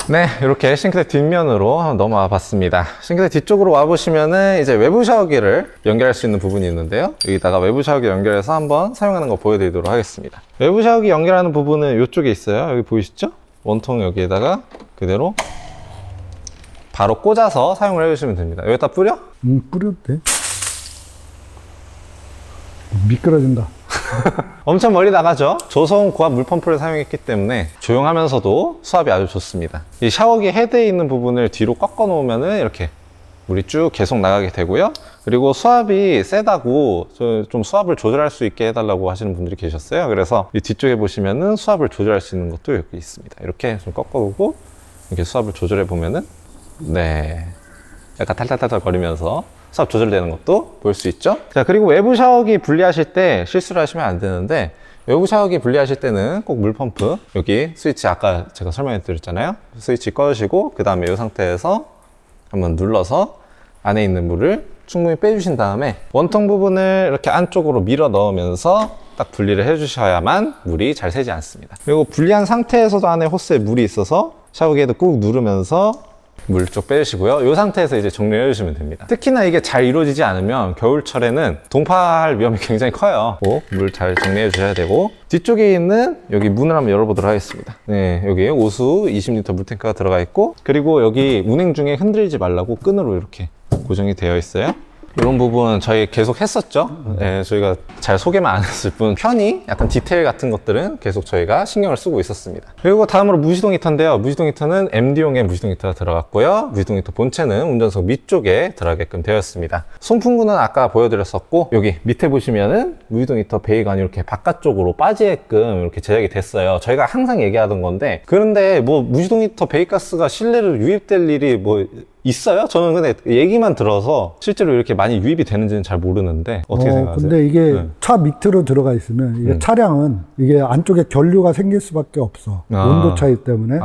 [SPEAKER 1] 네, 이렇게 싱크대 뒷면으로 한번 넘어와 봤습니다. 싱크대 뒤쪽으로 와보시면은 이제 외부 샤워기를 연결할 수 있는 부분이 있는데요. 여기다가 외부 샤워기 연결해서 한번 사용하는 거 보여드리도록 하겠습니다. 외부 샤워기 연결하는 부분은 이쪽에 있어요. 여기 보이시죠? 원통 여기에다가 그대로 바로 꽂아서 사용을 해주시면 됩니다. 여기다 뿌려?
[SPEAKER 2] 뿌려도 돼. 미끄러진다.
[SPEAKER 1] 엄청 멀리 나가죠? 저소음 고압 물펌프를 사용했기 때문에 조용하면서도 수압이 아주 좋습니다. 이 샤워기 헤드에 있는 부분을 뒤로 꺾어 놓으면은 이렇게 물이 쭉 계속 나가게 되고요. 그리고 수압이 세다고 좀 수압을 조절할 수 있게 해달라고 하시는 분들이 계셨어요. 그래서 이 뒤쪽에 보시면은 수압을 조절할 수 있는 것도 여기 있습니다. 이렇게 좀 꺾어두고 이렇게 수압을 조절해 보면은 네, 약간 탈탈탈탈 거리면서 수압 조절되는 것도 볼 수 있죠. 자, 그리고 외부 샤워기 분리하실 때 실수를 하시면 안 되는데 외부 샤워기 분리하실 때는 꼭 물펌프 여기 스위치 아까 제가 설명해 드렸잖아요. 스위치 꺼주시고 그 다음에 이 상태에서 한번 눌러서 안에 있는 물을 충분히 빼주신 다음에 원통 부분을 이렇게 안쪽으로 밀어 넣으면서 딱 분리를 해주셔야만 물이 잘 새지 않습니다. 그리고 분리한 상태에서도 안에 호스에 물이 있어서 샤워기 헤드 꾹 누르면서 물 쪽 빼주시고요. 이 상태에서 이제 정리를 해주시면 됩니다. 특히나 이게 잘 이루어지지 않으면 겨울철에는 동파할 위험이 굉장히 커요. 물 잘 정리해 주셔야 되고 뒤쪽에 있는 여기 문을 한번 열어보도록 하겠습니다. 네, 여기 오수 20L 물탱크가 들어가 있고 그리고 여기 운행 중에 흔들리지 말라고 끈으로 이렇게 고정이 되어 있어요. 이런 부분 저희 계속 했었죠. 네, 저희가 잘 소개만 안 했을 뿐 편의 약간 디테일 같은 것들은 계속 저희가 신경을 쓰고 있었습니다. 그리고 다음으로 무시동 히터인데요. 무시동 히터는 MD용의 무시동 히터가 들어갔고요. 무시동 히터 본체는 운전석 밑쪽에 들어가게끔 되었습니다. 송풍구는 아까 보여드렸었고 여기 밑에 보시면은 무시동 히터 베이관이 이렇게 바깥쪽으로 빠지게끔 이렇게 제작이 됐어요. 저희가 항상 얘기하던 건데 그런데 뭐 무시동 히터 베이가스가 실내로 유입될 일이 뭐 있어요? 저는 근데 얘기만 들어서 실제로 이렇게 많이 유입이 되는지는 잘 모르는데 어떻게 생각하세요?
[SPEAKER 2] 근데 이게 차 밑으로 들어가 있으면 이게 차량은 이게 안쪽에 결류가 생길 수밖에 없어. 온도 차이 때문에.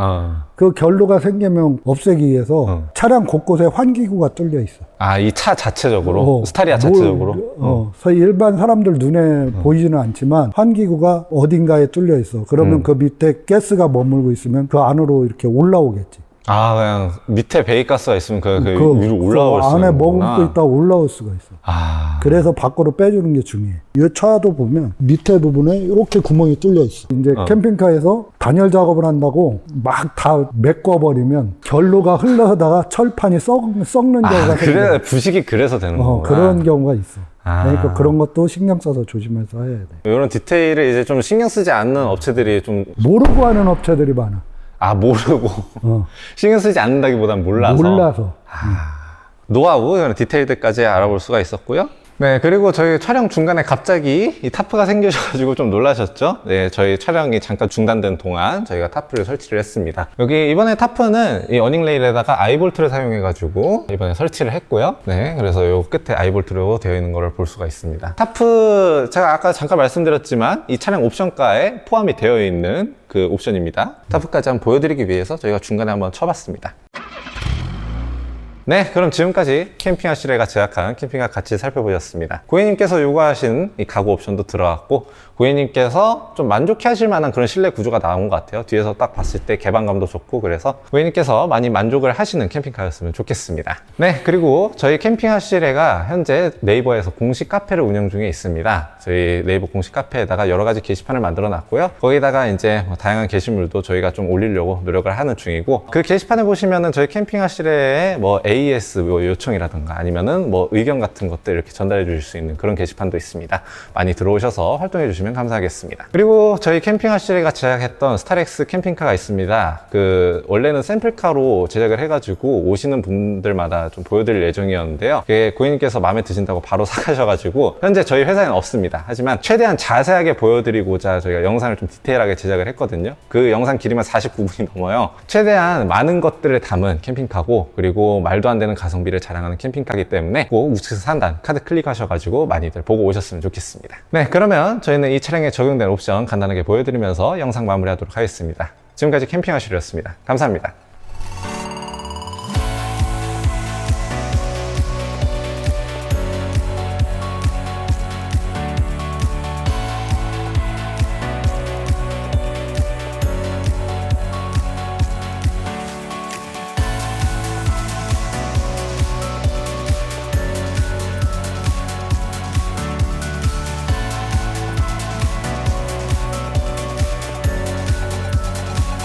[SPEAKER 2] 그 결류가 생기면 없애기 위해서 차량 곳곳에 환기구가 뚫려 있어.
[SPEAKER 1] 이 차 자체적으로? 스타리아 자체적으로?
[SPEAKER 2] 그래서 일반 사람들 눈에 보이지는 않지만 환기구가 어딘가에 뚫려 있어. 그러면 그 밑에 가스가 머물고 있으면 그 안으로 이렇게 올라오겠지.
[SPEAKER 1] 그냥 밑에 배기가스가 있으면 그 위로 올라올 수
[SPEAKER 2] 안에
[SPEAKER 1] 있는 거구나.
[SPEAKER 2] 머금고 있다 올라올 수가 있어. 그래서 밖으로 빼주는 게 중요해. 이 차도 보면 밑에 부분에 이렇게 구멍이 뚫려 있어. 이제 캠핑카에서 단열 작업을 한다고 막 다 메꿔버리면 결로가 흘러다가 철판이 썩는 경우가 생겨.
[SPEAKER 1] 부식이 그래서 되는 거구나.
[SPEAKER 2] 그런 경우가 있어. 그러니까 그런 것도 신경 써서 조심해서 해야 돼.
[SPEAKER 1] 이런 디테일을 이제 좀 신경 쓰지 않는 업체들이 좀
[SPEAKER 2] 모르고 하는 업체들이 많아.
[SPEAKER 1] 모르고 신경 쓰지 않는다기보단 몰라서 노하우, 이런 디테일들까지 알아볼 수가 있었고요. 네, 그리고 저희 촬영 중간에 갑자기 이 타프가 생기셔가지고 좀 놀라셨죠? 네, 저희 촬영이 잠깐 중단된 동안 저희가 타프를 설치를 했습니다. 여기 이번에 타프는 이 어닝 레일에다가 아이볼트를 사용해가지고 이번에 설치를 했고요. 네, 그래서 요 끝에 아이볼트로 되어 있는 거를 볼 수가 있습니다. 타프, 제가 아까 잠깐 말씀드렸지만 이 차량 옵션가에 포함이 되어 있는 그 옵션입니다. 타프까지 한번 보여드리기 위해서 저희가 중간에 한번 쳐봤습니다. 네, 그럼 지금까지 캠핑카 시레가 제작한 캠핑카 같이 살펴보셨습니다. 고객님께서 요구하신 이 가구 옵션도 들어갔고, 고객님께서 좀 만족해 하실 만한 그런 실내 구조가 나온 것 같아요. 뒤에서 딱 봤을 때 개방감도 좋고, 그래서 고객님께서 많이 만족을 하시는 캠핑카였으면 좋겠습니다. 네, 그리고 저희 캠핑카 시레가 현재 네이버에서 공식 카페를 운영 중에 있습니다. 저희 네이버 공식 카페에다가 여러 가지 게시판을 만들어 놨고요. 거기다가 이제 뭐 다양한 게시물도 저희가 좀 올리려고 노력을 하는 중이고, 그 게시판에 보시면은 저희 캠핑카 시레의 뭐 AS 뭐 요청이라든가 아니면은 뭐 의견 같은 것들 이렇게 전달해 주실 수 있는 그런 게시판도 있습니다. 많이 들어오셔서 활동해 주시면 감사하겠습니다. 그리고 저희 캠핑카 시레가 제작했던 스타렉스 캠핑카가 있습니다. 그 원래는 샘플카로 제작을 해가지고 오시는 분들마다 좀 보여드릴 예정이었는데요. 그게 고객님께서 마음에 드신다고 바로 사가셔가지고 현재 저희 회사에는 없습니다. 하지만 최대한 자세하게 보여드리고자 저희가 영상을 좀 디테일하게 제작을 했거든요. 그 영상 길이만 49분이 넘어요. 최대한 많은 것들을 담은 캠핑카고, 그리고 말도 안 되는 가성비를 자랑하는 캠핑카이기 때문에 꼭 우측 상단 카드 클릭하셔가지고 많이들 보고 오셨으면 좋겠습니다. 네, 그러면 저희는 이 차량에 적용된 옵션 간단하게 보여드리면서 영상 마무리하도록 하겠습니다. 지금까지 캠핑하시려였습니다. 감사합니다.